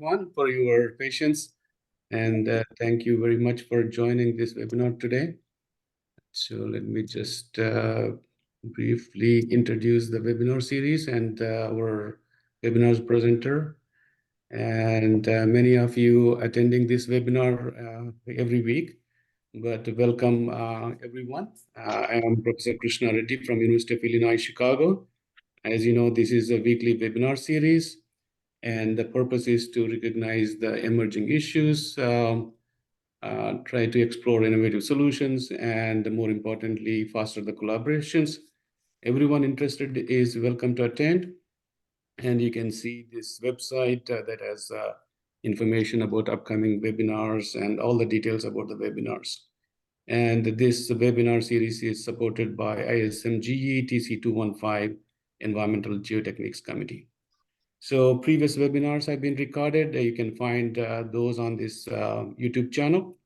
everyone, for your patience. And thank you very much for joining this webinar today. So let me just briefly introduce the webinar series and our webinar's presenter. And many of you attending this webinar every week. But welcome, everyone. I am Professor Krishna Reddy from University of Illinois, Chicago. As you know, this is a weekly webinar series. And the purpose is to recognize the emerging issues, try to explore innovative solutions, and more importantly, foster the collaborations. Everyone interested is welcome to attend. And you can see this website that has information about upcoming webinars and all the details about the webinars. And this webinar series is supported by ISMGE TC215 Environmental Geotechnics Committee. So previous webinars have been recorded. You can find those on this YouTube channel.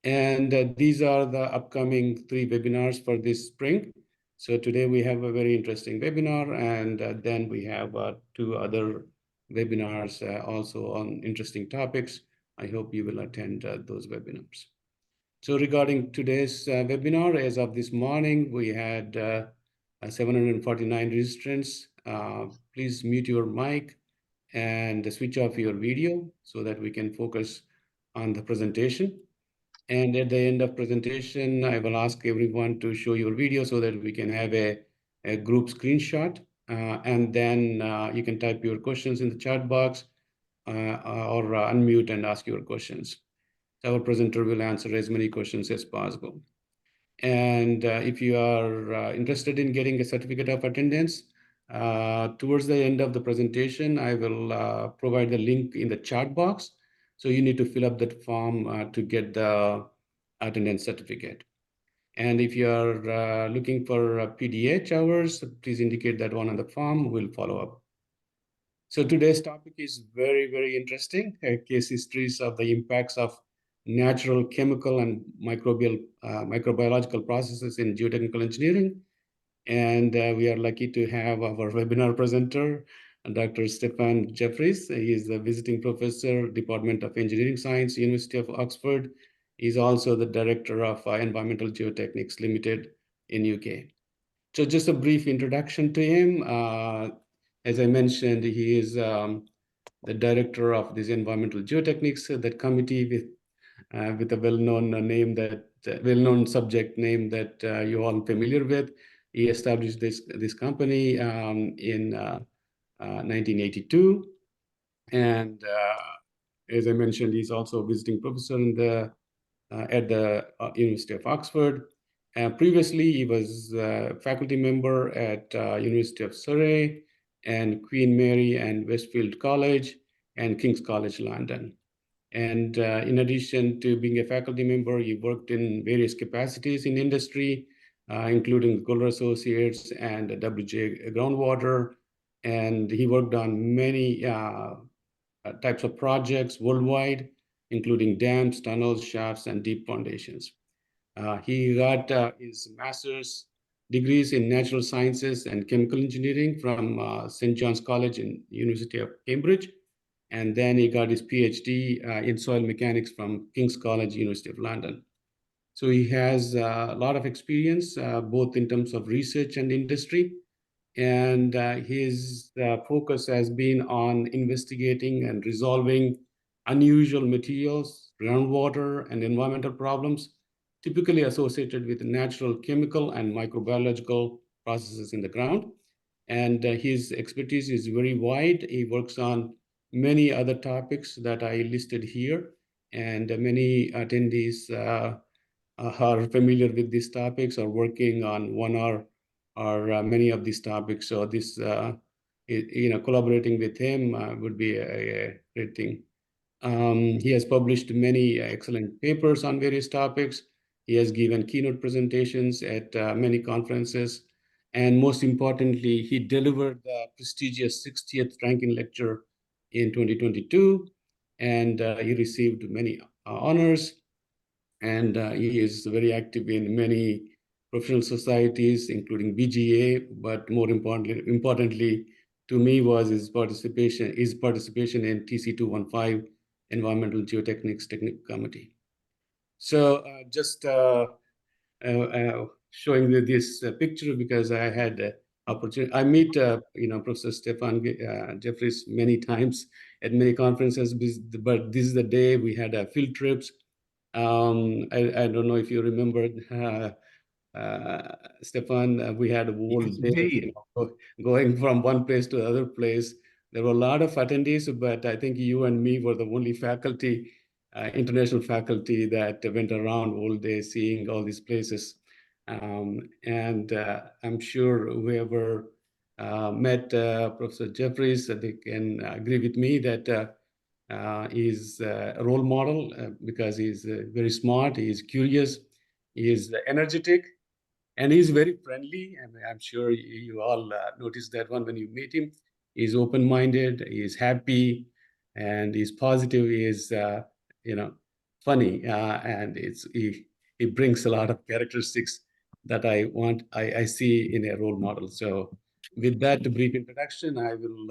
And these are the upcoming 3 webinars for this spring. So today we have a very interesting webinar, and then we have 2 other webinars also on interesting topics. I hope you will attend those webinars. So regarding today's webinar, as of this morning, we had 749 registrants. Please mute your mic and switch off your video so that we can focus on the presentation. And at the end of presentation, I will ask everyone to show your video so that we can have a group screenshot. And then you can type your questions in the chat box or unmute and ask your questions. Our presenter will answer as many questions as possible. And if you are interested in getting a certificate of attendance, towards the end of the presentation, I will provide the link in the chat box. So you need to fill up that form to get the attendance certificate. And if you are looking for PDH hours, please indicate that one on the form. We'll follow up. So today's topic is very, very interesting. Case histories of the impacts of natural, chemical, and microbiological processes in geotechnical engineering. And we are lucky to have our webinar presenter, Dr. Stephan Jefferis. He is the visiting professor, Department of Engineering Science, University of Oxford. He's also the director of Environmental Geotechnics Limited in UK. So just a brief introduction to him. As I mentioned, he is the director of this Environmental Geotechnics, that committee with a well-known name, that well-known subject name that you all familiar with. He established this company in 1982, and as I mentioned, he's also a visiting professor at the University of Oxford. Previously, he was a faculty member at University of Surrey and Queen Mary and Westfield College and King's College London. And in addition to being a faculty member, he worked in various capacities in industry, including Goldar Associates and WJ Groundwater. And he worked on many types of projects worldwide, including dams, tunnels, shafts, and deep foundations. He got his master's degrees in natural sciences and chemical engineering from St. John's College in University of Cambridge. And then he got his PhD in soil mechanics from King's College, University of London. So he has a lot of experience, both in terms of research and industry. And his focus has been on investigating and resolving unusual materials, groundwater, and environmental problems, typically associated with natural, chemical, and microbiological processes in the ground. And his expertise is very wide. He works on many other topics that I listed here, and many attendees are familiar with these topics, or working on one or many of these topics. So this, collaborating with him would be a great thing. He has published many excellent papers on various topics. He has given keynote presentations at many conferences. And most importantly, he delivered the prestigious 60th ranking lecture in 2022. And he received many honors. And he is very active in many professional societies, including BGA, but more importantly, to me was his participation in TC215 Environmental Geotechnics Technical Committee. So just showing you this picture because I had opportunity. I meet Professor Stephan Jefferis many times at many conferences, but this is the day we had field trips. I don't know if you remember, Stephan, we had a whole day going from one place to the other place. There were a lot of attendees, but I think you and me were the only faculty, international faculty, that went around all day seeing all these places. And I'm sure whoever met Professor Jefferis, they can agree with me that he's a role model because he's very smart, he's curious, he is energetic, and he's very friendly. And I'm sure you all noticed that one when you meet him. He's open-minded, he's happy, and he's positive. He's funny, and he brings a lot of characteristics that I see in a role model. So with that brief introduction, I will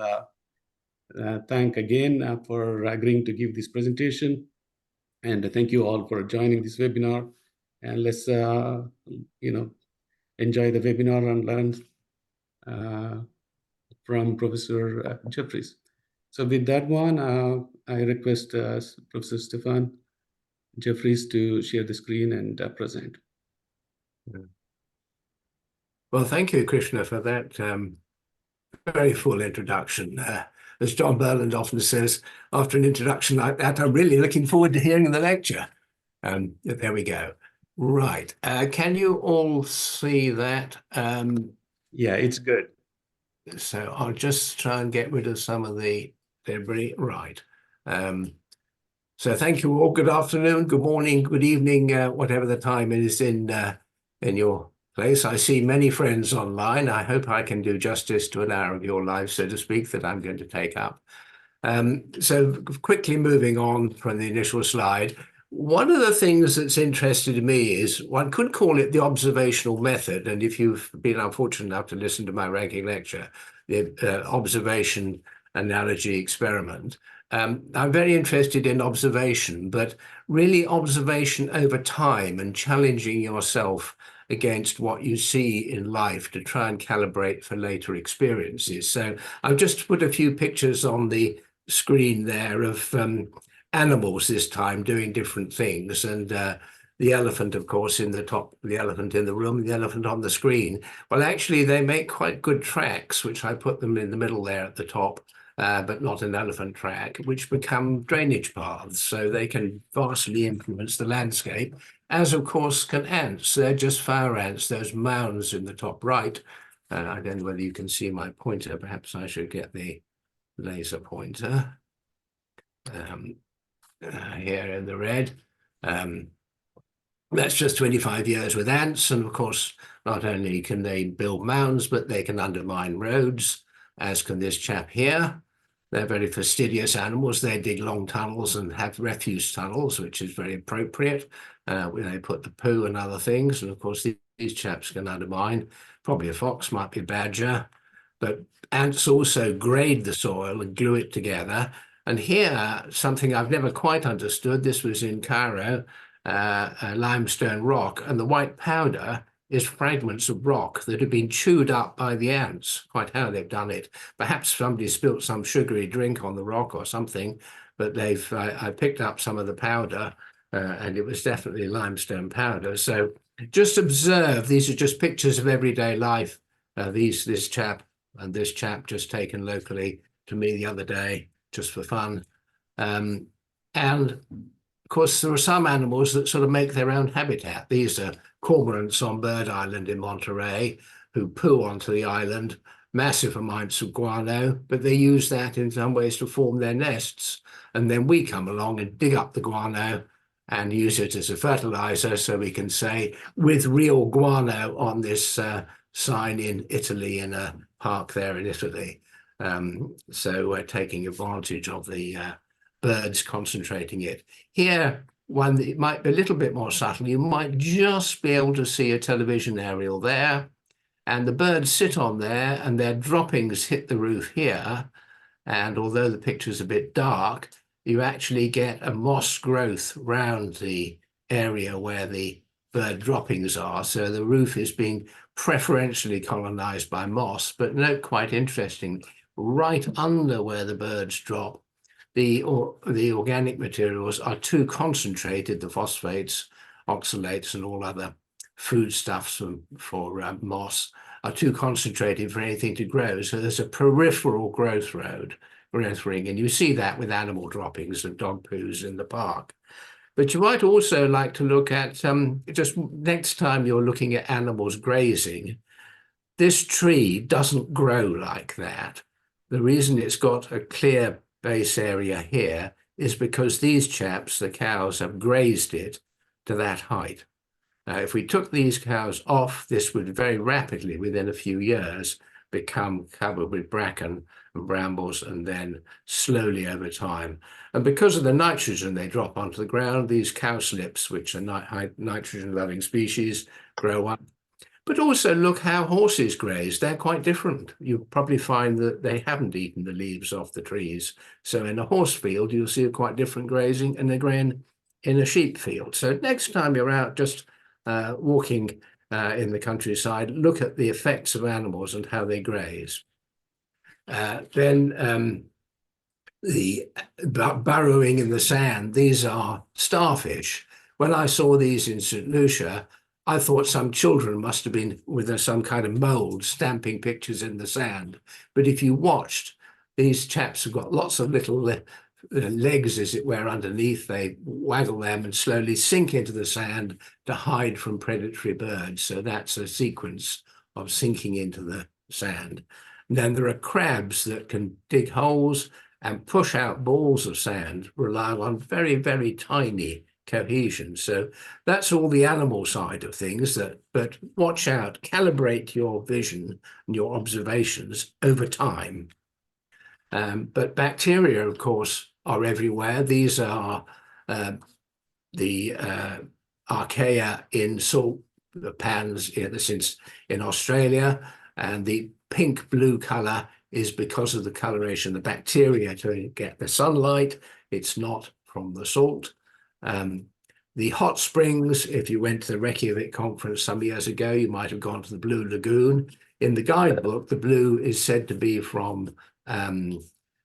thank again for agreeing to give this presentation, and thank you all for joining this webinar. And let's enjoy the webinar and learn from Professor Jefferis. So with that one, I request Professor Stephan Jefferis to share the screen and present. Well, thank you, Krishna, for that very full introduction. As John Berland often says, after an introduction like that, I'm really looking forward to hearing the lecture. There we go. Right. Can you all see that? Yeah, it's good. So I'll just try and get rid of some of the debris. Right. So thank you all. Good afternoon, good morning, good evening, whatever the time is in your place. I see many friends online. I hope I can do justice to an hour of your life, so to speak, that I'm going to take up. So quickly moving on from the initial slide, one of the things that's interested me is one could call it the observational method. And if you've been unfortunate enough to listen to my ranking lecture, the observation analogy experiment, I'm very interested in observation, but really observation over time and challenging yourself against what you see in life to try and calibrate for later experiences. So I've just put a few pictures on the screen there of animals this time doing different things, and the elephant, of course, in the top, the elephant in the room, the elephant on the screen. Well, actually, they make quite good tracks, which I put them in the middle there at the top, but not an elephant track, which become drainage paths, so they can vastly influence the landscape, as of course can ants. They're just fire ants, those mounds in the top right. I don't know whether you can see my pointer. Perhaps I should get the laser pointer. Here in the red. That's just 25 years with ants, and of course, not only can they build mounds, but they can undermine roads, as can this chap here. They're very fastidious animals. They dig long tunnels and have refuse tunnels, which is very appropriate. Where they put the poo and other things, and of course, these chaps can undermine. Probably a fox, might be a badger, but ants also grade the soil and glue it together. And here, something I've never quite understood, this was in Cairo, a limestone rock, and the white powder is fragments of rock that have been chewed up by the ants. Quite how they've done it. Perhaps somebody spilt some sugary drink on the rock or something, but I picked up some of the powder, and it was definitely limestone powder. So just observe, these are just pictures of everyday life. This chap and this chap just taken locally to me the other day, just for fun. And of course, there are some animals that sort of make their own habitat. These are cormorants on Bird Island in Monterey who poo onto the island, massive amounts of guano, but they use that in some ways to form their nests. And then we come along and dig up the guano and use it as a fertilizer, so we can say, with real guano on this sign in Italy, in a park there in Italy. So we're taking advantage of the birds concentrating it. Here, one that might be a little bit more subtle, you might just be able to see a television aerial there. And the birds sit on there and their droppings hit the roof here. And although the picture's a bit dark, you actually get a moss growth round the area where the bird droppings are. So the roof is being preferentially colonized by moss. But note, quite interesting, right under where the birds drop, the organic materials are too concentrated, the phosphates, oxalates, and all other foodstuffs for moss are too concentrated for anything to grow. So there's a peripheral growth ring, and you see that with animal droppings and dog poos in the park. But you might also like to look at, just next time you're looking at animals grazing, this tree doesn't grow like that. The reason it's got a clear base area here is because these chaps, the cows, have grazed it to that height. Now, if we took these cows off, this would very rapidly, within a few years, become covered with bracken and brambles, and then slowly over time. And because of the nitrogen they drop onto the ground, these cowslips, which are nitrogen-loving species, grow up. But also look how horses graze. They're quite different. You'll probably find that they haven't eaten the leaves off the trees. So in a horse field, you'll see a quite different grazing, and again in a sheep field. So next time you're out just walking in the countryside, look at the effects of animals and how they graze. Then the burrowing in the sand, these are starfish. When I saw these in St. Lucia, I thought some children must have been with some kind of mold stamping pictures in the sand. But if you watched, these chaps have got lots of little legs, as it were, underneath. They waggle them and slowly sink into the sand to hide from predatory birds. So that's a sequence of sinking into the sand. And then there are crabs that can dig holes and push out balls of sand, relying on very, very tiny cohesion. So that's all the animal side of things. But watch out, calibrate your vision and your observations over time. But bacteria, of course, are everywhere. These are the archaea in salt pans in Australia, and the pink-blue color is because of the coloration of the bacteria to get the sunlight. It's not from the salt. The hot springs, if you went to the Reykjavik conference some years ago, you might have gone to the Blue Lagoon. In the guidebook, the blue is said to be from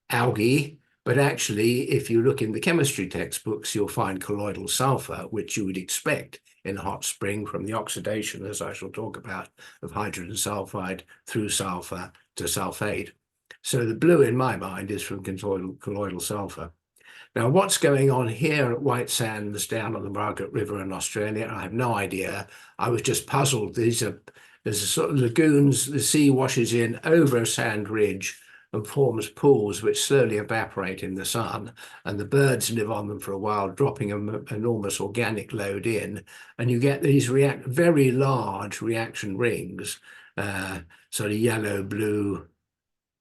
algae, but actually, if you look in the chemistry textbooks, you'll find colloidal sulfur, which you would expect in a hot spring from the oxidation, as I shall talk about, of hydrogen sulfide through sulfur to sulfate. So the blue, in my mind, is from colloidal sulfur. Now, what's going on here at White Sands down on the Margaret River in Australia, I have no idea. I was just puzzled. There's a sort of lagoons, the sea washes in over a sand ridge and forms pools which slowly evaporate in the sun, and the birds live on them for a while, dropping an enormous organic load in, and you get these very large reaction rings, sort of yellow, blue,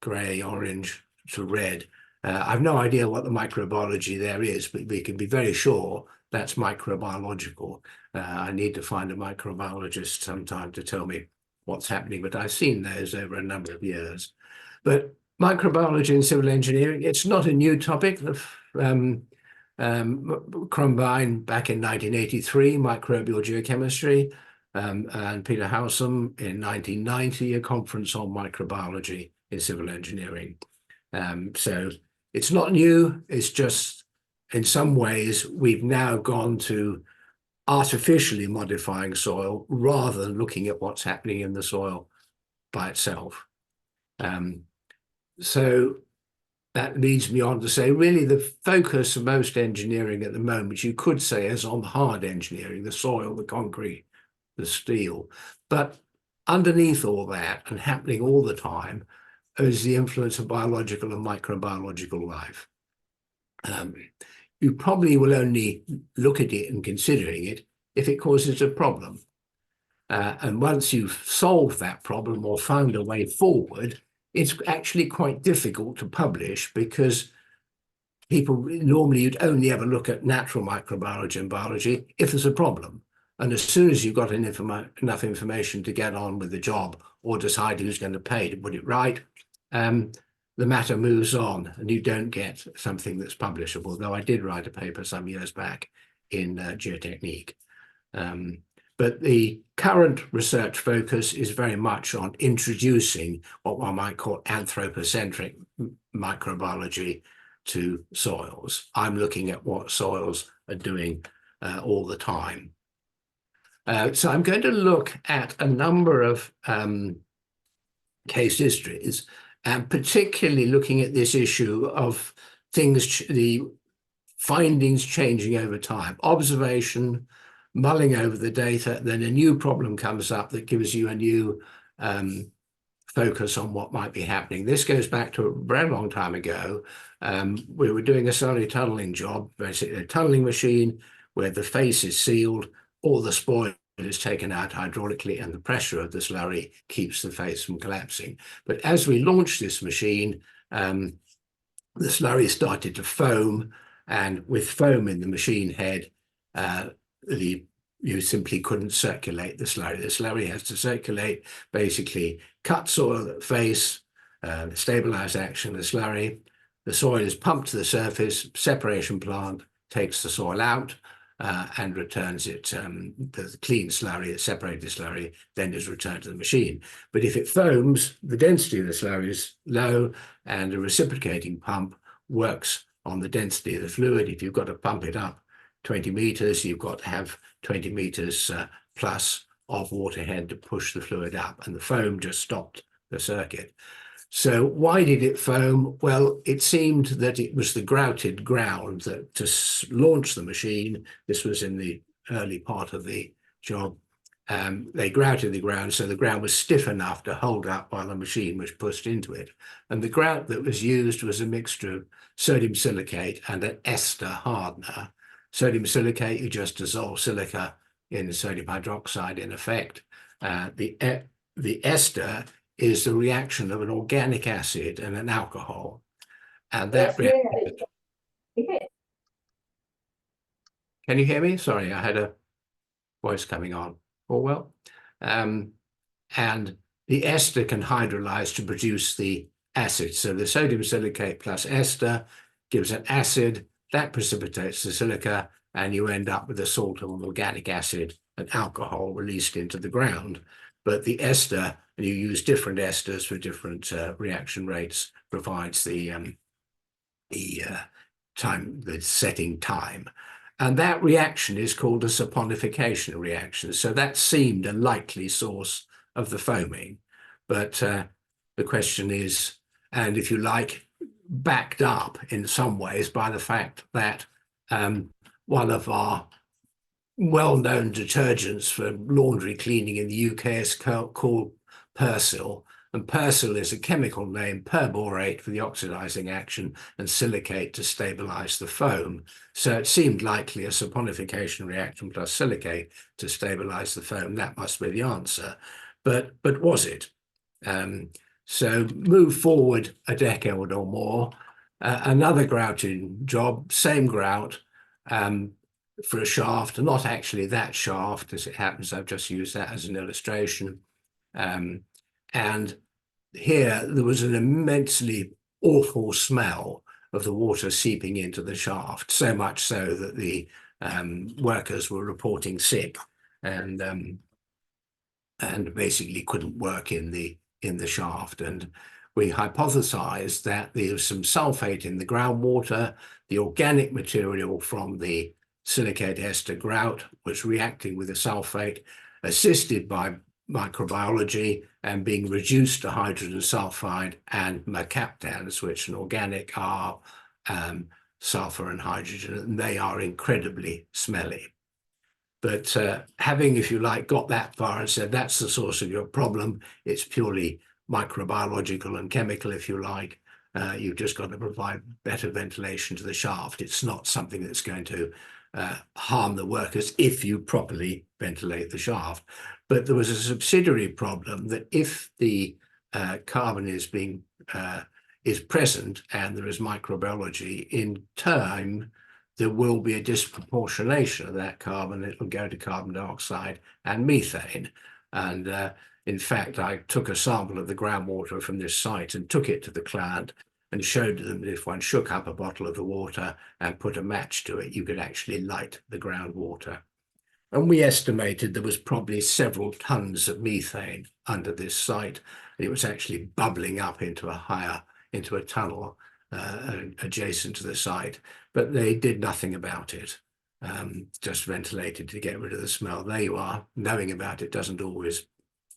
grey, orange to red. I've no idea what the microbiology there is, but we can be very sure that's microbiological. I need to find a microbiologist sometime to tell me what's happening, but I've seen those over a number of years. But microbiology and civil engineering, it's not a new topic. Crumbine back in 1983, microbial geochemistry, and Peter Howsam in 1990, a conference on microbiology in civil engineering. So it's not new, it's just in some ways we've now gone to artificially modifying soil rather than looking at what's happening in the soil by itself. So that leads me on to say, really, the focus of most engineering at the moment, you could say, is on the hard engineering, the soil, the concrete, the steel. But underneath all that and happening all the time is the influence of biological and microbiological life. You probably will only look at it and considering it if it causes a problem. And once you've solved that problem or found a way forward, it's actually quite difficult to publish because people normally, you'd only ever look at natural microbiology and biology if there's a problem. And as soon as you've got enough information to get on with the job or decide who's going to pay to put it right, the matter moves on and you don't get something that's publishable, though I did write a paper some years back in Geotechnique. But the current research focus is very much on introducing what one might call anthropocentric microbiology to soils. I'm looking at what soils are doing all the time. So I'm going to look at a number of case histories, and particularly looking at this issue of things, the findings changing over time, observation, mulling over the data, then a new problem comes up that gives you a new focus on what might be happening. This goes back to a very long time ago. We were doing a slurry tunneling job, basically a tunneling machine where the face is sealed, all the spoil is taken out hydraulically, and the pressure of the slurry keeps the face from collapsing. But as we launched this machine, the slurry started to foam, and with foam in the machine head, you simply couldn't circulate the slurry. The slurry has to circulate, basically cut soil at face, stabilize action of the slurry. The soil is pumped to the surface, separation plant takes the soil out and returns it, the clean slurry, the separated slurry, then is returned to the machine. But if it foams, the density of the slurry is low, and a reciprocating pump works on the density of the fluid. If you've got to pump it up 20 meters, you've got to have 20 meters plus of waterhead to push the fluid up, and the foam just stopped the circuit. So why did it foam? Well, it seemed that it was the grouted ground that to launch the machine, this was in the early part of the job, they grouted the ground, so the ground was stiff enough to hold up while the machine was pushed into it. And the grout that was used was a mixture of sodium silicate and an ester hardener. Sodium silicate, you just dissolve silica in sodium hydroxide in effect. The ester is the reaction of an organic acid and an alcohol. And that reaction... Can you hear me? Sorry, I had a voice coming on. Oh, well. And the ester can hydrolyze to produce the acid. So the sodium silicate plus ester gives an acid that precipitates the silica, and you end up with a salt of an organic acid and alcohol released into the ground. But the ester, and you use different esters for different reaction rates, provides the setting time. And that reaction is called a saponification reaction. So that seemed a likely source of the foaming. But the question is, and if you like, backed up in some ways by the fact that one of our well-known detergents for laundry cleaning in the UK is called Persil. And Persil is a chemical name, perborate for the oxidizing action and silicate to stabilize the foam. So it seemed likely a saponification reaction plus silicate to stabilize the foam. That must be the answer. But was it? So move forward a decade or more, another grouting job, same grout, for a shaft, not actually that shaft, as it happens. I've just used that as an illustration. And here there was an immensely awful smell of the water seeping into the shaft, so much so that the workers were reporting sick and basically couldn't work in the shaft. And we hypothesized that there was some sulfate in the groundwater. The organic material from the silicate ester grout was reacting with the sulfate, assisted by microbiology, and being reduced to hydrogen sulfide and mercaptans, which in organic are sulfur and hydrogen, and they are incredibly smelly. But having, if you like, got that far and said that's the source of your problem, it's purely microbiological and chemical, if you like, you've just got to provide better ventilation to the shaft. It's not something that's going to harm the workers if you properly ventilate the shaft. But there was a subsidiary problem that if the carbon is present and there is microbiology, in time there will be a disproportionation of that carbon. It will go to carbon dioxide and methane. And In fact, I took a sample of the groundwater from this site and took it to the client and showed them that if one shook up a bottle of the water and put a match to it, you could actually light the groundwater. And we estimated there was probably several tons of methane under this site. And it was actually bubbling up into a tunnel adjacent to the site, but they did nothing about it. Just ventilated to get rid of the smell. There you are. Knowing about it doesn't always.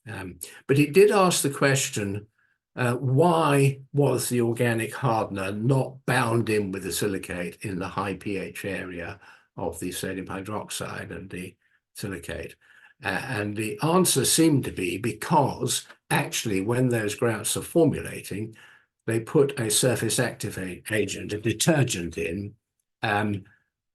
But it did ask the question, why was the organic hardener not bound in with the silicate in the high pH area of the sodium hydroxide and the silicate? And the answer seemed to be because actually when those grouts are formulating, they put a surface active agent, a detergent in,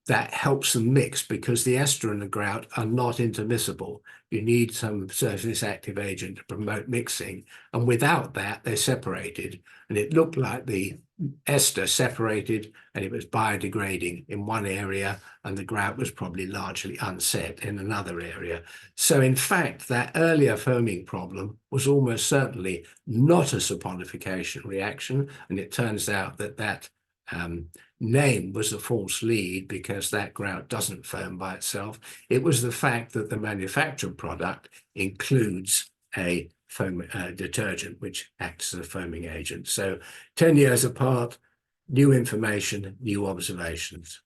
that helps them mix because the ester and the grout are not intermiscible. You need some surface active agent to promote mixing. And without that, they're separated. And it looked like the ester separated and it was biodegrading in one area and the grout was probably largely unset in another area. So in fact, that earlier foaming problem was almost certainly not a saponification reaction. And it turns out that that name was a false lead because that grout doesn't foam by itself. It was the fact that the manufactured product includes a foam detergent which acts as a foaming agent. So 10 years apart, new information, new observations.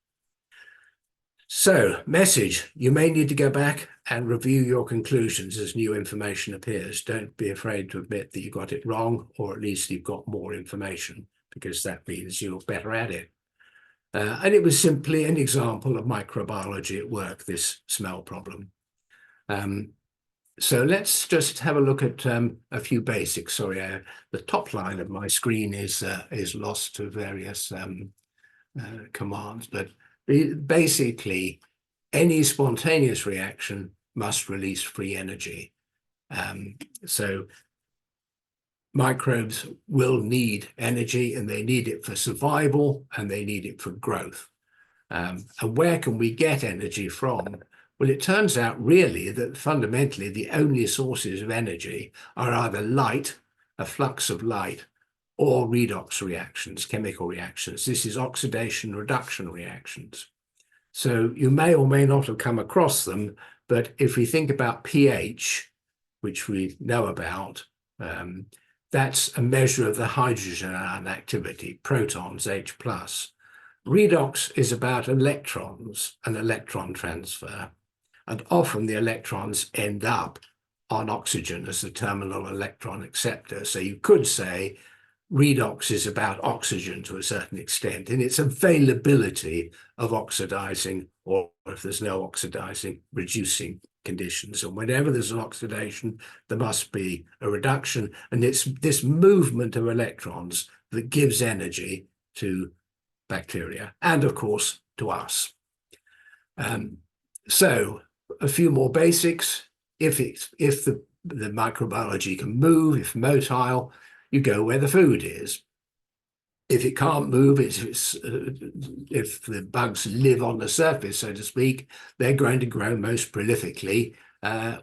So message, you may need to go back and review your conclusions as new information appears. Don't be afraid to admit that you got it wrong, or at least you've got more information, because that means you're better at it. And it was simply an example of microbiology at work, this smell problem. So let's just have a look at a few basics. Sorry, the top line of my screen is lost to various commands, but basically any spontaneous reaction must release free energy. So microbes will need energy, and they need it for survival and they need it for growth. And where can we get energy from? Well, it turns out really that fundamentally the only sources of energy are either light, a flux of light, or redox reactions, chemical reactions. This is oxidation reduction reactions. So you may or may not have come across them, but if we think about pH, which we know about, that's a measure of the hydrogen ion activity, protons, H+. Redox is about electrons and electron transfer. And often the electrons end up on oxygen as the terminal electron acceptor. So you could say redox is about oxygen to a certain extent in its availability of oxidizing, or if there's no oxidizing, reducing conditions. And whenever there's an oxidation, there must be a reduction. And it's this movement of electrons that gives energy to bacteria and, of course, to us. So a few more basics. If the microbiology can move, if motile, you go where the food is. If it can't move, if the bugs live on the surface, so to speak, they're going to grow most prolifically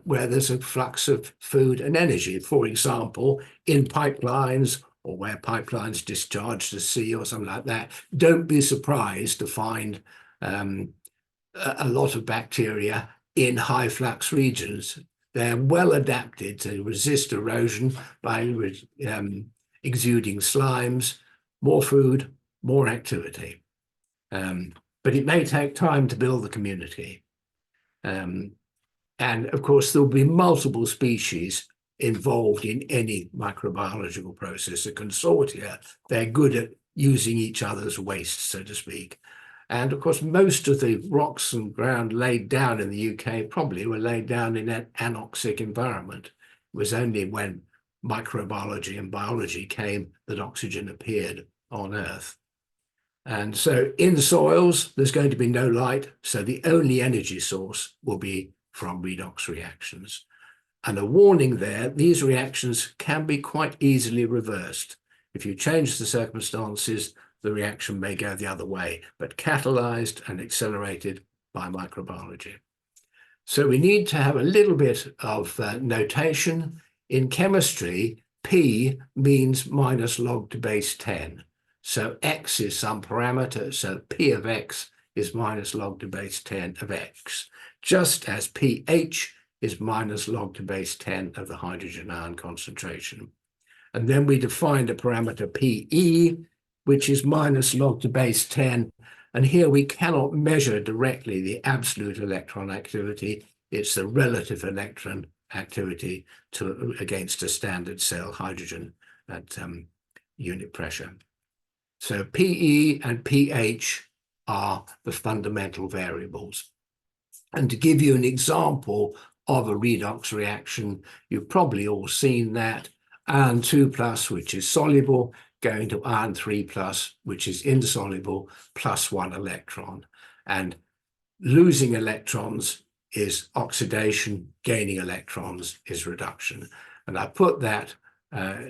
where there's a flux of food and energy. For example, in pipelines, or where pipelines discharge to sea or something like that. Don't be surprised to find a lot of bacteria in high flux regions. They're well adapted to resist erosion by exuding slimes. More food, more activity. But it may take time to build the community. And of course, there'll be multiple species involved in any microbiological process. A consortia, they're good at using each other's waste, so to speak. And of course, most of the rocks and ground laid down in the UK probably were laid down in an anoxic environment. It was only when microbiology and biology came that oxygen appeared on Earth. And so in soils, there's going to be no light. So the only energy source will be from redox reactions. And a warning there, these reactions can be quite easily reversed. If you change the circumstances, the reaction may go the other way, but catalyzed and accelerated by microbiology. So we need to have a little bit of notation In chemistry, P means minus log to base 10. So X is some parameter, so P of X is minus log to base 10 of X, just as pH is minus log to base 10 of the hydrogen ion concentration. And then we defined a parameter PE, which is minus log to base 10. And here we cannot measure directly the absolute electron activity. It's the relative electron activity against a standard cell hydrogen at unit pressure. So PE and pH are the fundamental variables. And to give you an example of a redox reaction, you've probably all seen that. Iron 2 plus, which is soluble, going to iron 3 plus, which is insoluble, plus 1 electron. And losing electrons is oxidation, gaining electrons is reduction. And I put that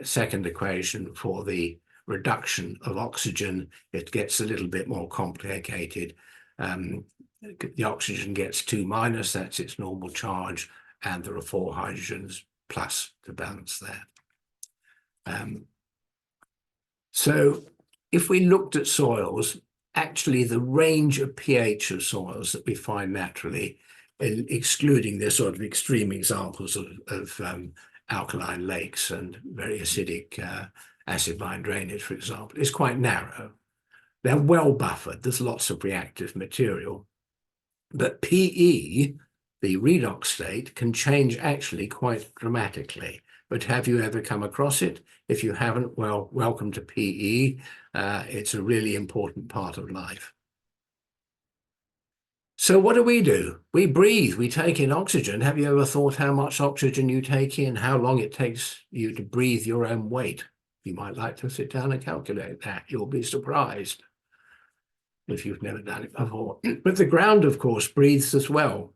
second equation for the reduction of oxygen. It gets a little bit more complicated. The oxygen gets 2 minus, that's its normal charge, and there are 4 hydrogens plus to balance that. So if we looked at soils, actually the range of pH of soils that we find naturally, excluding the sort of extreme examples of alkaline lakes and very acidic acid mine drainage, for example, is quite narrow. They're well buffered. There's lots of reactive material. But PE, the redox state, can change actually quite dramatically. But have you ever come across it? If you haven't, well, welcome to PE. It's a really important part of life. So what do? We breathe, we take in oxygen. Have you ever thought how much oxygen you take in, how long it takes you to breathe your own weight? You might like to sit down and calculate that. You'll be surprised if you've never done it before. But the ground, of course, breathes as well,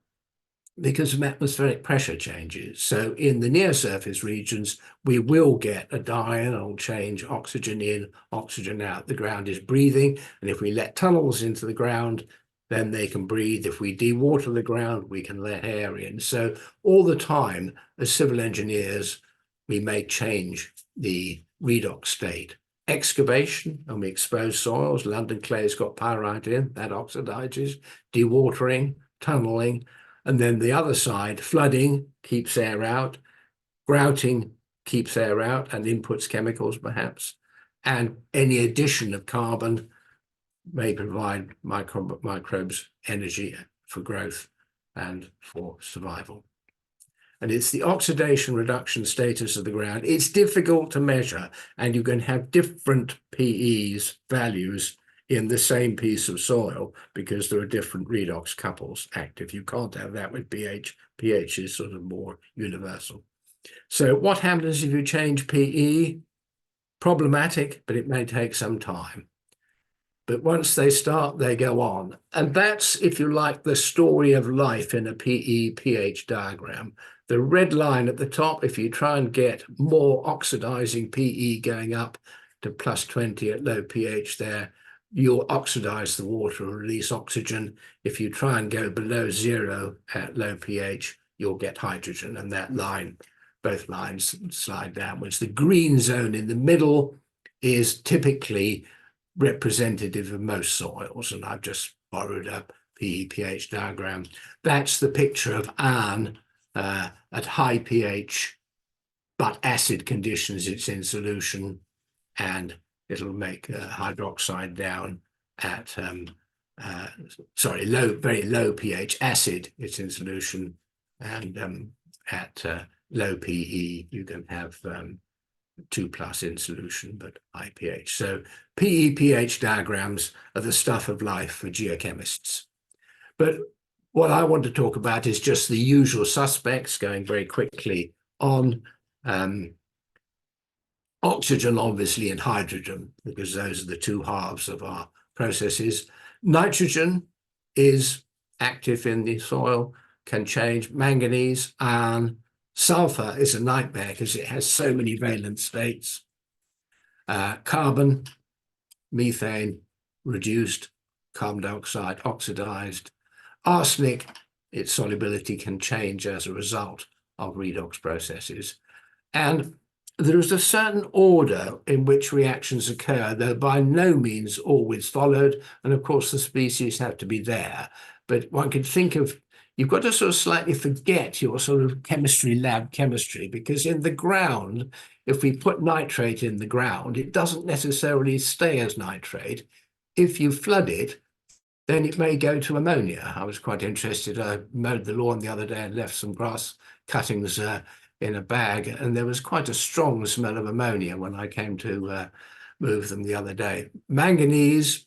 because of atmospheric pressure changes. So in the near surface regions, we will get a diurnal change, oxygen in, oxygen out. The ground is breathing. And if we let tunnels into the ground, then they can breathe. If we dewater the ground, we can let air in. So all the time, as civil engineers, we may change the redox state. Excavation, and we expose soils. London clay's got pyrite in, that oxidizes. Dewatering, tunneling. And then the other side, flooding keeps air out, grouting keeps air out and inputs chemicals perhaps, and any addition of carbon may provide microbes energy for growth and for survival. And it's the oxidation reduction status of the ground. It's difficult to measure, and you can have different PE's values in the same piece of soil because there are different redox couples active. You can't have that with pH. pH is sort of more universal. So what happens if you change PE? Problematic, but it may take some time. But once they start, they go on. And that's, if you like, the story of life in a PE-pH diagram. The red line at the top, if you try and get more oxidizing PE going up to plus 20 at low pH there, you'll oxidize the water and release oxygen. If you try and go below 0 at low pH, you'll get hydrogen. And that line, both lines slide downwards. The green zone in the middle is typically representative of most soils, and I've just borrowed a PE-pH diagram. That's the picture of iron at high pH, but acid conditions, it's in solution, and it'll make hydroxide down at, very low pH, acid, it's in solution, and at low PE, you can have 2 plus in solution, but high pH. So PE-pH diagrams are the stuff of life for geochemists. But what I want to talk about is just the usual suspects, going very quickly on oxygen, obviously, and hydrogen, because those are the 2 halves of our processes. Nitrogen is active in the soil, can change. Manganese, iron. Sulfur is a nightmare because it has so many valent states. Carbon, methane, reduced. Carbon dioxide, oxidized. Arsenic, its solubility can change as a result of redox processes. And there is a certain order in which reactions occur, though by no means always followed. And of course, the species have to be there. But one could think of, you've got to sort of slightly forget your sort of chemistry lab chemistry, because in the ground, if we put nitrate in the ground, it doesn't necessarily stay as nitrate. If you flood it, then it may go to ammonia. I was quite interested. I mowed the lawn the other day and left some grass cuttings in a bag, and there was quite a strong smell of ammonia when I came to move them the other day. Manganese,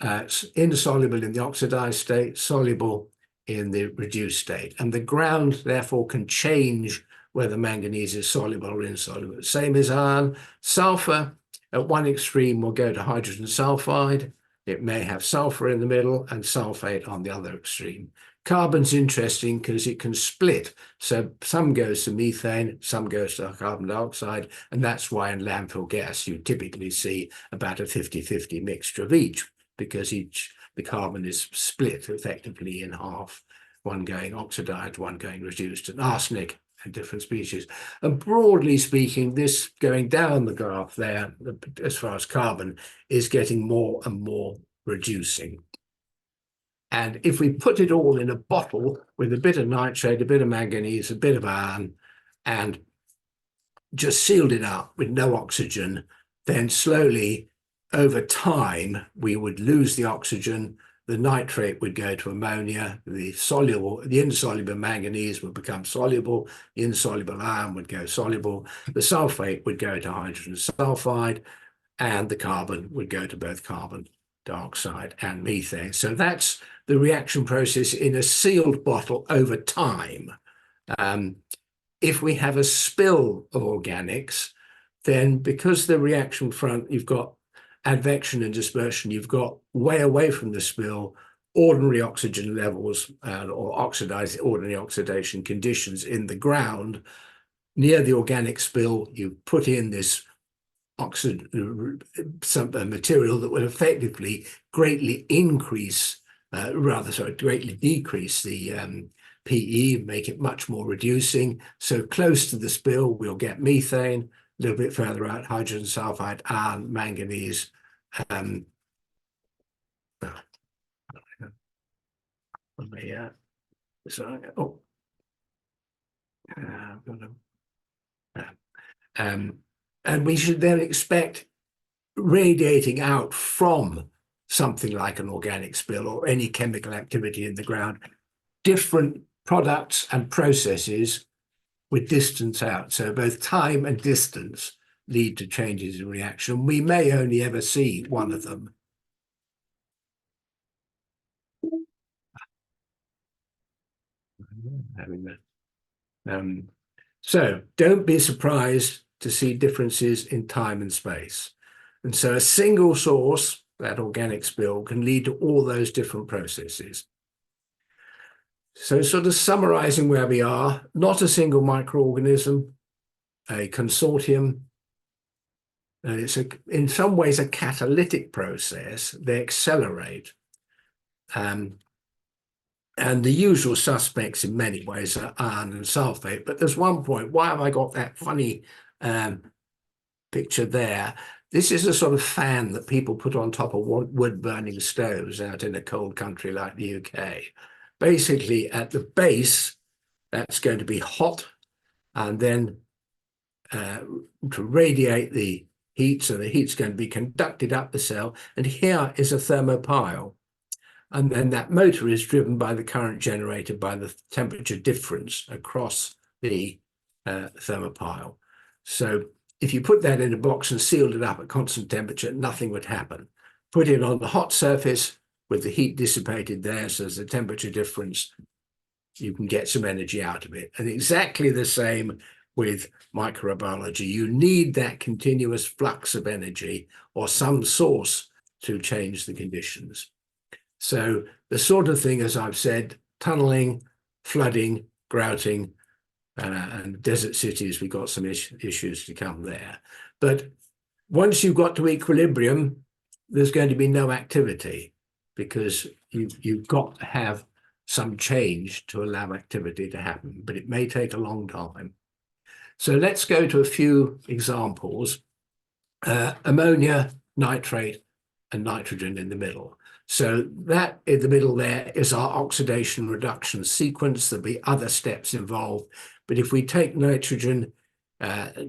it's insoluble in the oxidized state, soluble in the reduced state. And the ground, therefore, can change whether manganese is soluble or insoluble. Same as iron. Sulfur, at one extreme, will go to hydrogen sulfide. It may have sulfur in the middle and sulfate on the other extreme. Carbon's interesting because it can split. So some goes to methane, some goes to carbon dioxide, and that's why in landfill gas you typically see about a 50-50 mixture of each, because the carbon is split effectively in half, one going oxidized, one going reduced, and arsenic and different species. And broadly speaking, this going down the graph there, as far as carbon, is getting more and more reducing. And if we put it all in a bottle with a bit of nitrate, a bit of manganese, a bit of iron, and just sealed it up with no oxygen, then slowly over time, we would lose the oxygen, the nitrate would go to ammonia, the insoluble manganese would become soluble, the insoluble iron would go soluble, the sulfate would go to hydrogen sulfide, and the carbon would go to both carbon dioxide and methane. So that's the reaction process in a sealed bottle over time. If we have a spill of organics, then because the reaction front, you've got advection and dispersion, you've got way away from the spill, ordinary oxygen levels or ordinary oxidation conditions in the ground. Near the organic spill, you put in this material that will effectively greatly decrease the PE, make it much more reducing. So close to the spill, we'll get methane. A little bit further out, hydrogen sulfide, iron, manganese. And we should then expect radiating out from something like an organic spill or any chemical activity in the ground, different products and processes with distance out. So both time and distance lead to changes in reaction. We may only ever see one of them. So don't be surprised to see differences in time and space. And so a single source, that organic spill, can lead to all those different processes. So sort of summarizing where we are, not a single microorganism, a consortium, and it's in some ways a catalytic process. They accelerate. And the usual suspects in many ways are iron and sulfate. But there's one point, why have I got that funny picture there? This is a sort of fan that people put on top of wood-burning stoves out in a cold country like the UK. Basically, at the base, that's going to be hot, and then to radiate the heat, so the heat's going to be conducted up the cell, and here is a thermopile. And then that motor is driven by the current generated by the temperature difference across the thermopile. So if you put that in a box and sealed it up at constant temperature, nothing would happen. Put it on the hot surface with the heat dissipated there, so there's a temperature difference, you can get some energy out of it. And exactly the same with microbiology. You need that continuous flux of energy or some source to change the conditions. So the sort of thing, as I've said, tunneling, flooding, grouting, and desert cities, we've got some issues to come there. But once you've got to equilibrium, there's going to be no activity, because you've got to have some change to allow activity to happen, but it may take a long time. So let's go to a few examples. Ammonia, nitrate, and nitrogen in the middle. So that in the middle there is our oxidation reduction sequence. There'll be other steps involved. But if we take nitrogen,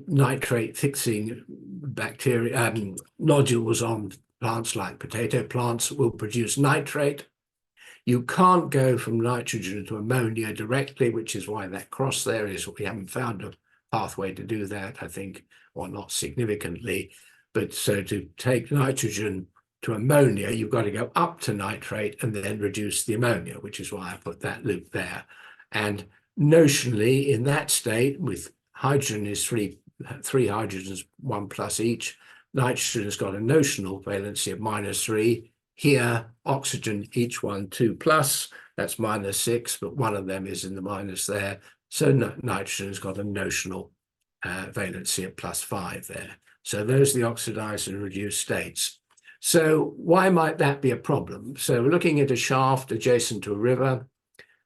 nitrate fixing bacteria, nodules on plants like potato plants will produce nitrate. You can't go from nitrogen to ammonia directly, which is why that cross there is, we haven't found a pathway to do that, I think, or not significantly. But so to take nitrogen to ammonia, you've got to go up to nitrate and then reduce the ammonia, which is why I put that loop there. And notionally, in that state, with hydrogen is three hydrogens, 1 plus each, nitrogen has got a notional valency of -3. Here, oxygen, each one 2 plus, that's -6, but one of them is in the minus there. So nitrogen has got a notional valency of +5 there. So those are the oxidized and reduced states. So why might that be a problem? So we're looking at a shaft adjacent to a river,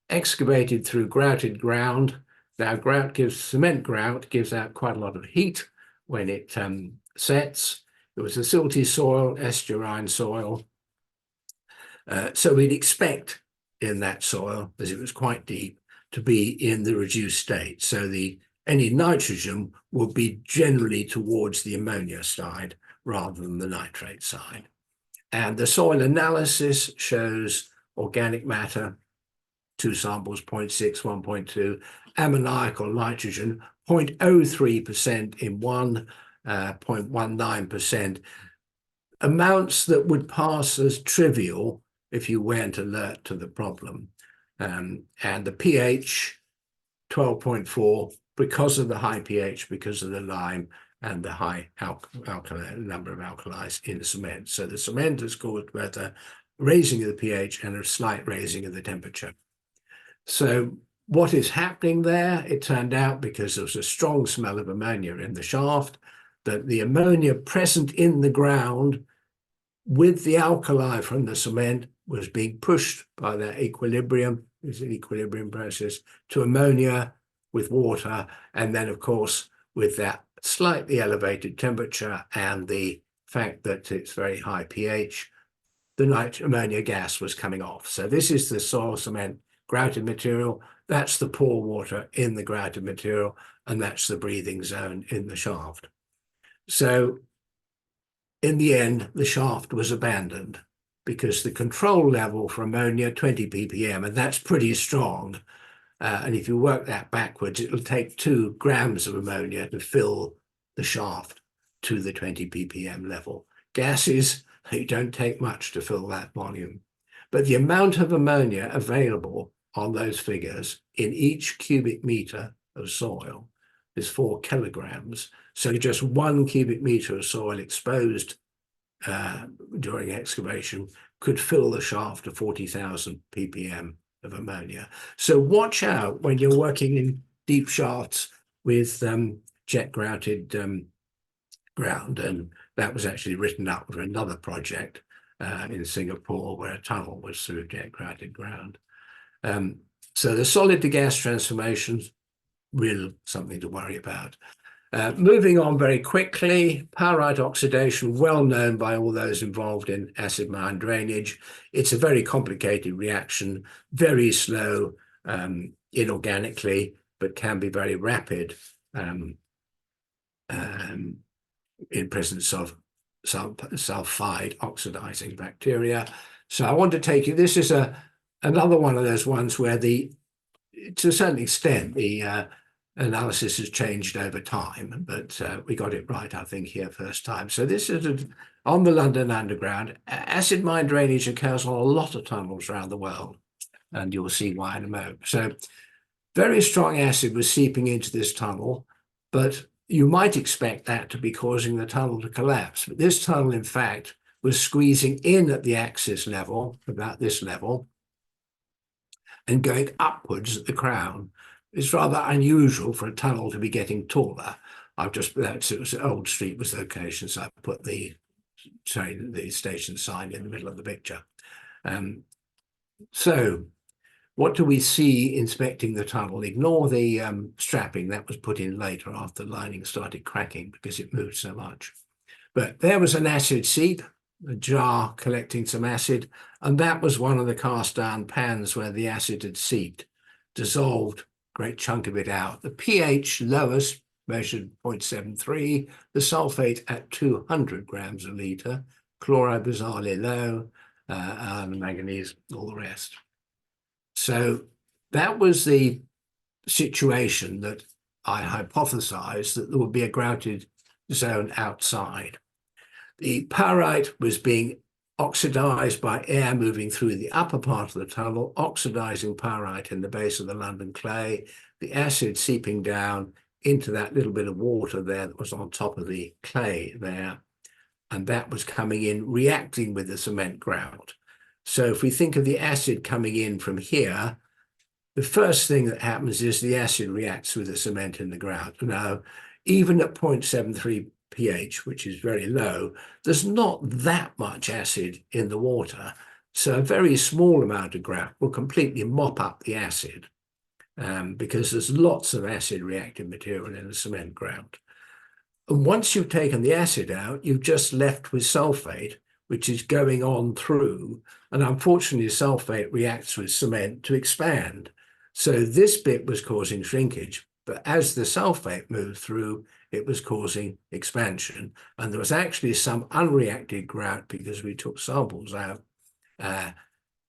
excavated through grouted ground. Now cement grout gives out quite a lot of heat when it sets. It was a silty soil, estuarine soil. So we'd expect in that soil, as it was quite deep, to be in the reduced state. So any nitrogen will be generally towards the ammonia side rather than the nitrate side. And the soil analysis shows organic matter, 2 samples, 0.6, 1.2, ammoniacal nitrogen, 0.03% in one, 0.19%, amounts that would pass as trivial if you weren't alert to the problem. And the pH, 12.4, because of the high pH, because of the lime and the high number of alkalis in the cement. So the cement has caused both a raising of the pH and a slight raising of the temperature. So what is happening there? It turned out, because there was a strong smell of ammonia in the shaft, that the ammonia present in the ground with the alkali from the cement was being pushed by that equilibrium, it's an equilibrium process, to ammonia with water, and then of course with that slightly elevated temperature and the fact that it's very high pH, the ammonia gas was coming off. So this is the soil cement grouted material, that's the pore water in the grouted material, and that's the breathing zone in the shaft. So in the end, the shaft was abandoned because the control level for ammonia, 20 ppm, and that's pretty strong. And if you work that backwards, it'll take 2 grams of ammonia to fill the shaft to the 20 ppm level. Gases, you don't take much to fill that volume. But the amount of ammonia available on those figures in each cubic meter of soil is 4 kilograms. So just 1 cubic meter of soil exposed during excavation could fill the shaft to 40,000 ppm of ammonia. So watch out when you're working in deep shafts with jet grouted ground. And that was actually written up for another project in Singapore where a tunnel was through jet grouted ground. So the solid to gas transformations, really something to worry about. Moving on very quickly, pyrite oxidation, well known by all those involved in acid mine drainage. It's a very complicated reaction, very slow inorganically, but can be very rapid in presence of sulfide oxidizing bacteria. So I want to take you, this is another one of those ones where to a certain extent, the analysis has changed over time, but we got it right, I think, here first time. So this is on the London Underground. Acid mine drainage occurs on a lot of tunnels around the world, and you'll see why in a moment. So very strong acid was seeping into this tunnel, but you might expect that to be causing the tunnel to collapse. But this tunnel, in fact, was squeezing in at the axis level, about this level, and going upwards at the crown. It's rather unusual for a tunnel to be getting taller. It was Old Street was the location, so I put the station sign in the middle of the picture. So what do we see inspecting the tunnel? Ignore the strapping that was put in later after the lining started cracking because it moved so much. But there was an acid seep, a jar collecting some acid, and that was one of the cast iron pans where the acid had seeped, dissolved a great chunk of it out. The pH lowest measured 0.73, the sulfate at 200 grams a litre, chloride bizarrely low, and manganese, all the rest. So that was the situation that I hypothesized, that there would be a grouted zone outside. The pyrite was being oxidized by air moving through the upper part of the tunnel, oxidizing pyrite in the base of the London clay, the acid seeping down into that little bit of water there that was on top of the clay there. And that was coming in, reacting with the cement grout. So if we think of the acid coming in from here, the first thing that happens is the acid reacts with the cement in the grout. Now, even at 0.73 pH, which is very low, there's not that much acid in the water. So a very small amount of grout will completely mop up the acid because there's lots of acid reactive material in the cement grout. And once you've taken the acid out, you're just left with sulfate, which is going on through. And unfortunately, sulfate reacts with cement to expand. So this bit was causing shrinkage, but as the sulfate moved through, it was causing expansion. And there was actually some unreacted grout because we took samples out.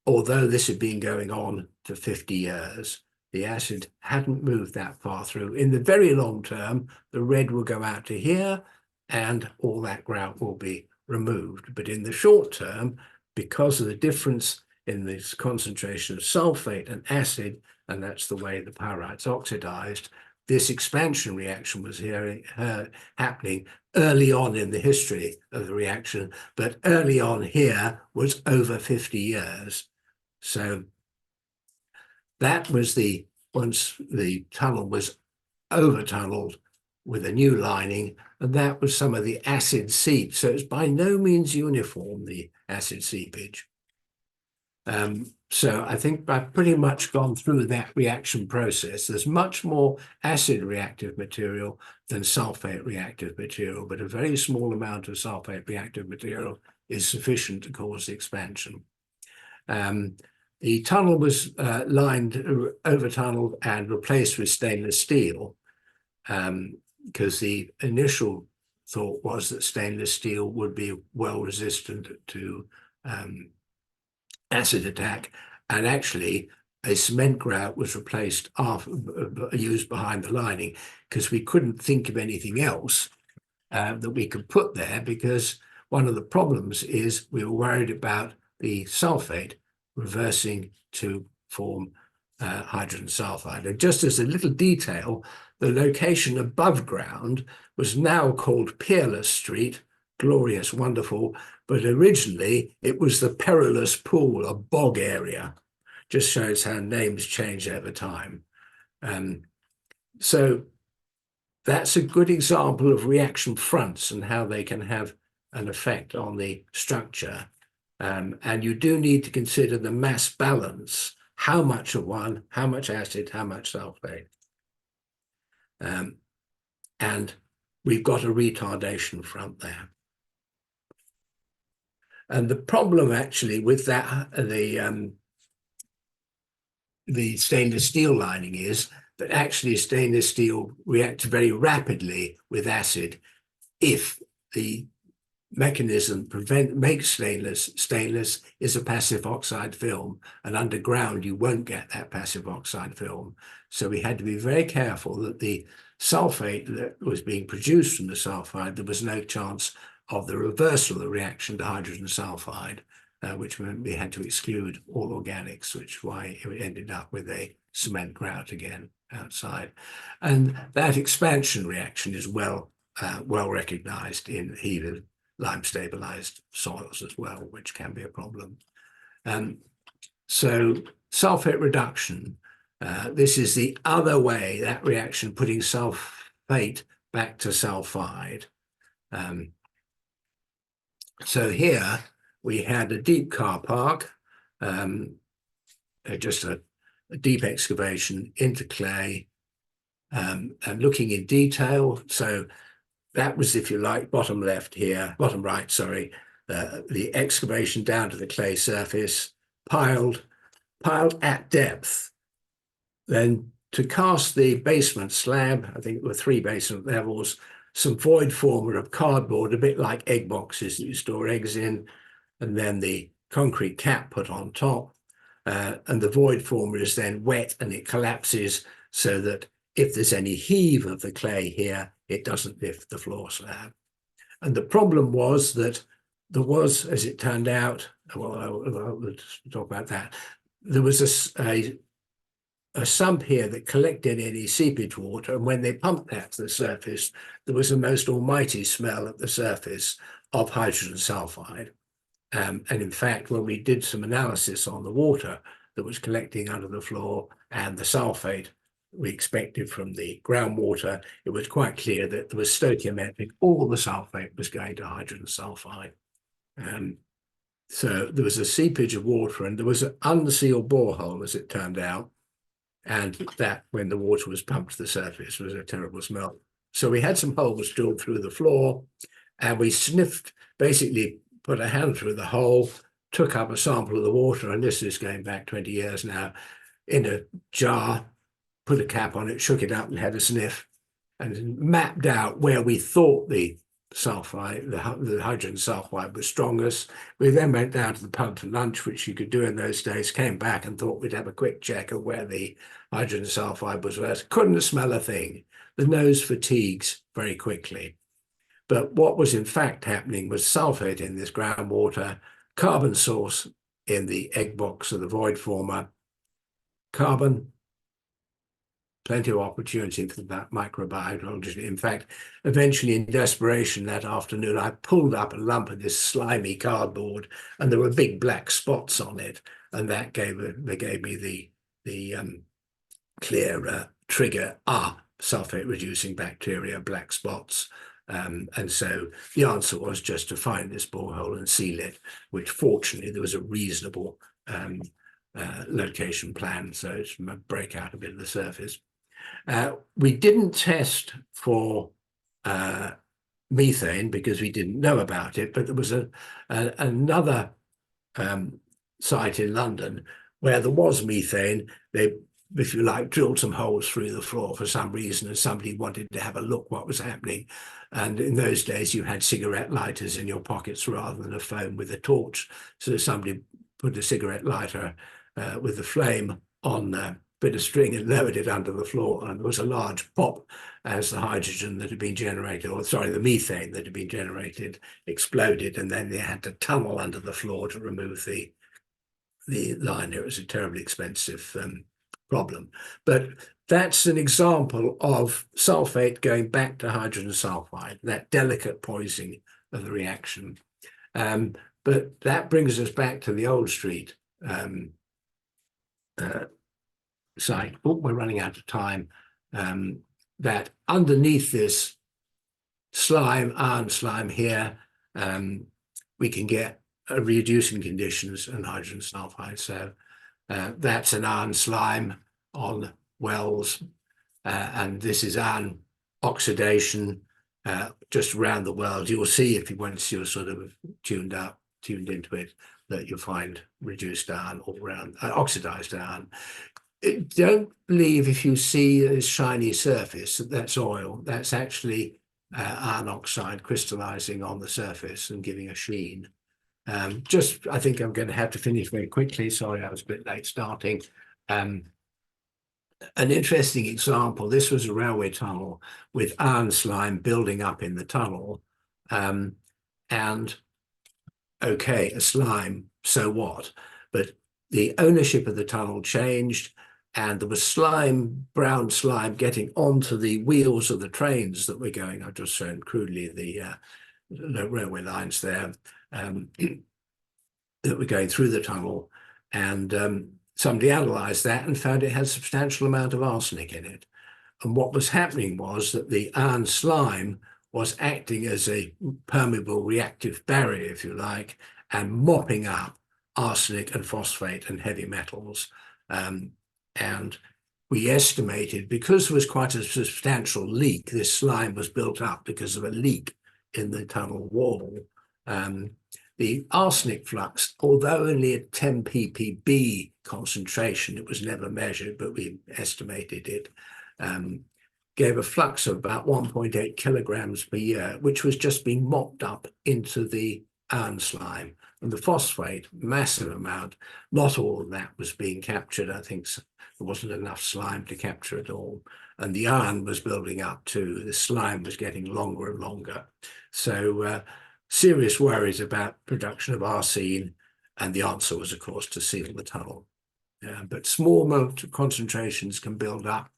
Although this had been going on for 50 years, the acid hadn't moved that far through. In the very long term, the red will go out to here and all that grout will be removed. But in the short term, because of the difference in this concentration of sulfate and acid, and that's the way the pyrite's oxidized, this expansion reaction was happening early on in the history of the reaction, but early on here was over 50 years. So that was once the tunnel was over-tunneled with a new lining, and that was some of the acid seep. So it's by no means uniform, the acid seepage. So I think I've pretty much gone through that reaction process. There's much more acid reactive material than sulfate reactive material, but a very small amount of sulfate reactive material is sufficient to cause the expansion. The tunnel was lined, over-tunneled and replaced with stainless steel because the initial thought was that stainless steel would be well resistant to acid attack, and actually a cement grout was replaced used behind the lining because we couldn't think of anything else that we could put there, because one of the problems is we were worried about the sulfate reversing to form hydrogen sulfide. And just as a little detail, the location above ground was now called Peerless Street, glorious, wonderful, but originally it was the Perilous Pool, a bog area. Just shows how names change over time. So that's a good example of reaction fronts and how they can have an effect on the structure. And you do need to consider the mass balance, how much of one, how much acid, how much sulfate. And we've got a retardation front there. And the problem actually with that, the stainless steel lining is that actually stainless steel reacts very rapidly with acid if the mechanism makes stainless is a passive oxide film, and underground you won't get that passive oxide film. So we had to be very careful that the sulfate that was being produced from the sulfide, there was no chance of the reversal of the reaction to hydrogen sulfide, which meant we had to exclude all organics, which is why it ended up with a cement grout again outside. And that expansion reaction is well recognized in heated lime stabilized soils as well, which can be a problem. So sulfate reduction, this is the other way, that reaction, putting sulfate back to sulfide. So here we had a deep car park, just a a deep excavation into clay, and looking in detail. So that was, if you like, bottom left here, bottom right, sorry, the excavation down to the clay surface, piled at depth. Then to cast the basement slab, I think there were 3 basement levels, some void former of cardboard, a bit like egg boxes that you store eggs in, and then the concrete cap put on top. And the void former is then wet and it collapses so that if there's any heave of the clay here, it doesn't lift the floor slab. And the problem was that there was, as it turned out, well, I'll talk about that, there was a sump here that collected any seepage water, and when they pumped that to the surface, there was a most almighty smell at the surface of hydrogen sulfide. And in fact, when we did some analysis on the water that was collecting under the floor and the sulfate we expected from the groundwater, it was quite clear that there was stoichiometric. All the sulfate was going to hydrogen sulfide. So there was a seepage of water, and there was an unsealed borehole, as it turned out. And that, when the water was pumped to the surface, was a terrible smell. So we had some holes drilled through the floor, and we sniffed, basically put a hand through the hole, took up a sample of the water, and this is going back 20 years now, in a jar, put a cap on it, shook it up and had a sniff, and mapped out where we thought the sulfide, the hydrogen sulfide was strongest. We then went down to the pub for lunch, which you could do in those days, came back and thought we'd have a quick check of where the hydrogen sulfide was worse. Couldn't smell a thing. The nose fatigues very quickly. But what was in fact happening was sulfate in this groundwater, carbon source in the egg box of the void former, carbon, plenty of opportunity for that microbiology. In fact, eventually in desperation that afternoon, I pulled up a lump of this slimy cardboard, and there were big black spots on it, and that gave me the clear trigger. Sulfate reducing bacteria, black spots. And so the answer was just to find this borehole and seal it, which fortunately there was a reasonable location plan, so it's break out a bit of the surface. We didn't test for methane because we didn't know about it, but there was another site in London where there was methane. They, if you like, drilled some holes through the floor for some reason, and somebody wanted to have a look what was happening. And in those days, you had cigarette lighters in your pockets rather than a phone with a torch. So somebody put a cigarette lighter with the flame on a bit of string and lowered it under the floor, and there was a large pop as the hydrogen that had been generated, or sorry, the methane that had been generated exploded, and then they had to tunnel under the floor to remove the line. It was a terribly expensive problem. But that's an example of sulfate going back to hydrogen sulfide, that delicate poisoning of the reaction. But that brings us back to the Old Street site. Oh, we're running out of time. That underneath this slime, iron slime here, we can get reducing conditions and hydrogen sulfide. So that's an iron slime on wells, and this is iron oxidation just around the world. You'll see if you once you're sort of tuned into it, that you'll find reduced iron all around, oxidized iron. Don't believe if you see a shiny surface that's oil. That's actually iron oxide crystallizing on the surface and giving a sheen. I think I'm going to have to finish very quickly. Sorry, I was a bit late starting. An interesting example, this was a railway tunnel with iron slime building up in the tunnel. And okay, a slime, so what? But the ownership of the tunnel changed, and there was slime, brown slime, getting onto the wheels of the trains that were going. I've just shown crudely the railway lines there that were going through the tunnel. And somebody analysed that and found it had a substantial amount of arsenic in it. And what was happening was that the iron slime was acting as a permeable reactive barrier, if you like, and mopping up arsenic and phosphate and heavy metals. And we estimated, because there was quite a substantial leak, this slime was built up because of a leak in the tunnel wall. The arsenic flux, although only at 10 ppb concentration, it was never measured, but we estimated it, gave a flux of about 1.8 kilograms per year, which was just being mopped up into the iron slime. And the phosphate, massive amount, not all of that was being captured. I think there wasn't enough slime to capture it all. And the iron was building up too. The slime was getting longer and longer. So serious worries about production of arsine. And the answer was, of course, to seal the tunnel. But small concentrations can build up.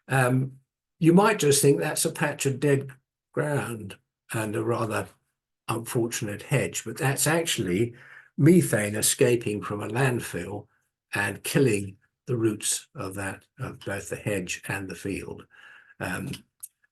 You might just think that's a patch of dead ground and a rather unfortunate hedge, but that's actually methane escaping from a landfill and killing the roots of both the hedge and the field. And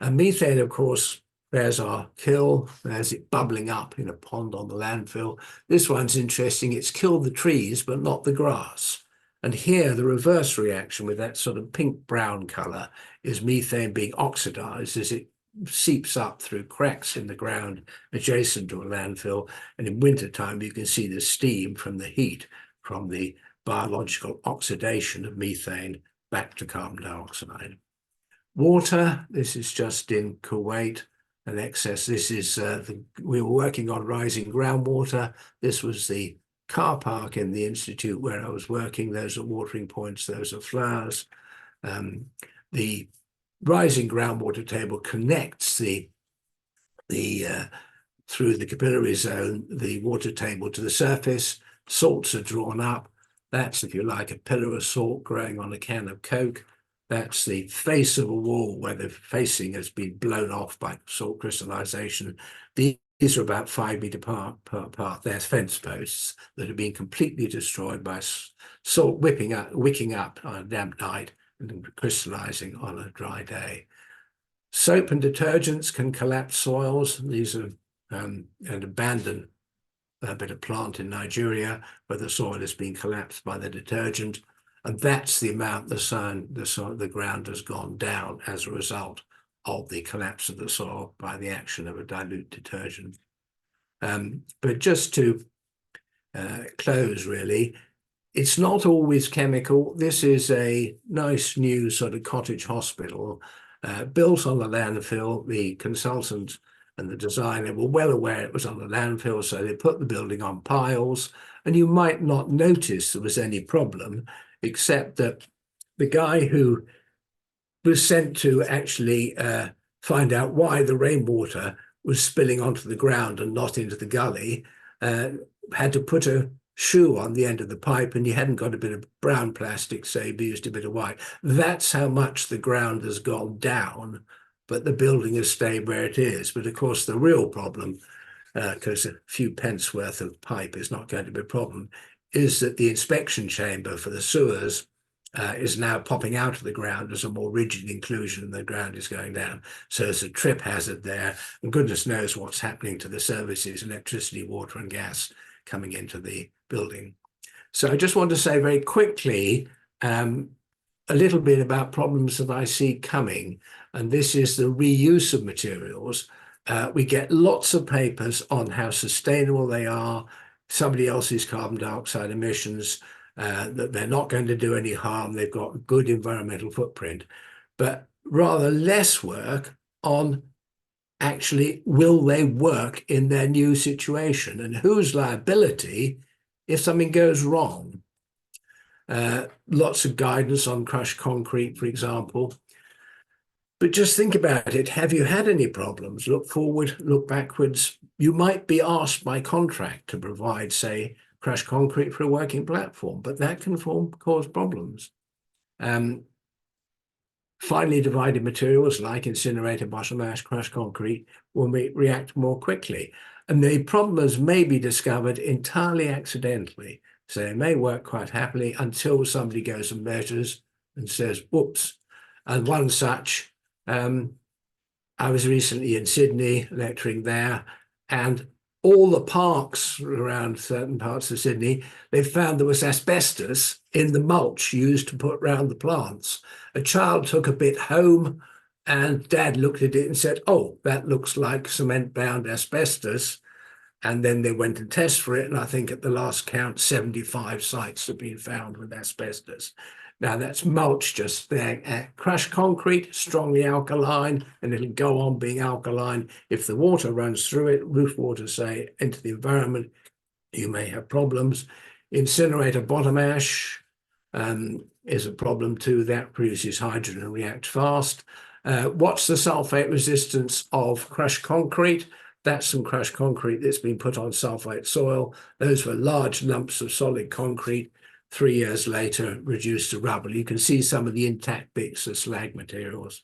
methane, of course, there's our kill, there's it bubbling up in a pond on the landfill. This one's interesting, it's killed the trees, but not the grass. And here, the reverse reaction with that sort of pink-brown color is methane being oxidized as it seeps up through cracks in the ground adjacent to a landfill. And in wintertime, you can see the steam from the heat from the biological oxidation of methane back to carbon dioxide. Water, this is just in Kuwait, an excess. This is, we were working on rising groundwater. This was the car park in the institute where I was working. Those are watering points, those are flowers. The rising groundwater table connects through the capillary zone, the water table to the surface. Salts are drawn up. That's, if you like, a pillar of salt growing on a can of Coke. That's the face of a wall where the facing has been blown off by salt crystallization. These are about 5 meters apart. They're fence posts that have been completely destroyed by salt wicking up on a damp night and crystallizing on a dry day. Soap and detergents can collapse soils. These are an abandoned bit of plant in Nigeria where the soil has been collapsed by the detergent. And that's the amount the ground has gone down as a result of the collapse of the soil by the action of a dilute detergent. But just to close, really, it's not always chemical. This is a nice new sort of cottage hospital built on the landfill. The consultant and the designer were well aware it was on the landfill, so they put the building on piles. And you might not notice there was any problem, except that the guy who was sent to actually find out why the rainwater was spilling onto the ground and not into the gully had to put a shoe on the end of the pipe, and you hadn't got a bit of brown plastic, so he used a bit of white. That's how much the ground has gone down, but the building has stayed where it is. But of course, the real problem, because a few pence worth of pipe is not going to be a problem, is that the inspection chamber for the sewers is now popping out of the ground as a more rigid inclusion and the ground is going down. So there's a trip hazard there, and goodness knows what's happening to the services, electricity, water and gas coming into the building. So I just want to say very quickly a little bit about problems that I see coming, and this is the reuse of materials. We get lots of papers on how sustainable they are, somebody else's carbon dioxide emissions, that they're not going to do any harm, they've got a good environmental footprint, but rather less work on actually will they work in their new situation and whose liability if something goes wrong. Lots of guidance on crushed concrete, for example. But just think about it. Have you had any problems? Look forward, look backwards. You might be asked by contract to provide, say, crushed concrete for a working platform, but that can cause problems. Finely divided materials like incinerator, bottom ash, crushed concrete will react more quickly. And the problems may be discovered entirely accidentally. So they may work quite happily until somebody goes and measures and says, whoops. And one such, I was recently in Sydney lecturing there, and all the parks around certain parts of Sydney, they found there was asbestos in the mulch used to put around the plants. A child took a bit home and dad looked at it and said, "Oh, that looks like cement-bound asbestos." And then they went and tested for it. And I think at the last count, 75 sites have been found with asbestos. Now that's mulch just there. Crushed concrete, strongly alkaline, and it'll go on being alkaline. If the water runs through it, roof water, say, into the environment, you may have problems. Incinerator bottom ash is a problem too. That produces hydrogen and reacts fast. What's the sulfate resistance of crushed concrete? That's some crushed concrete that's been put on sulfate soil. Those were large lumps of solid concrete. 3 years later, reduced to rubble. You can see some of the intact bits of slag materials.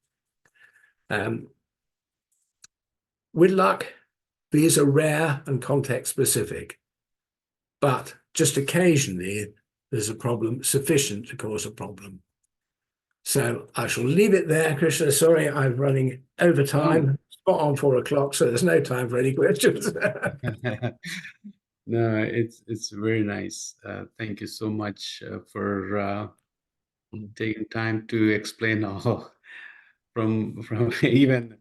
With luck, these are rare and context specific, but just occasionally there's a problem sufficient to cause a problem. So I shall leave it there, Krishna. Sorry, I'm running over time. Spot on 4 o'clock, so there's no time for any questions. No, it's very nice. Thank you so much for taking time to explain all from even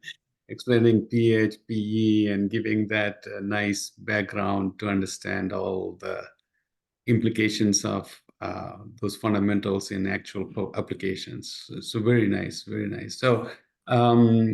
explaining pH, PE, and giving that nice background to understand all the implications of those fundamentals in actual applications. So very nice, very nice. So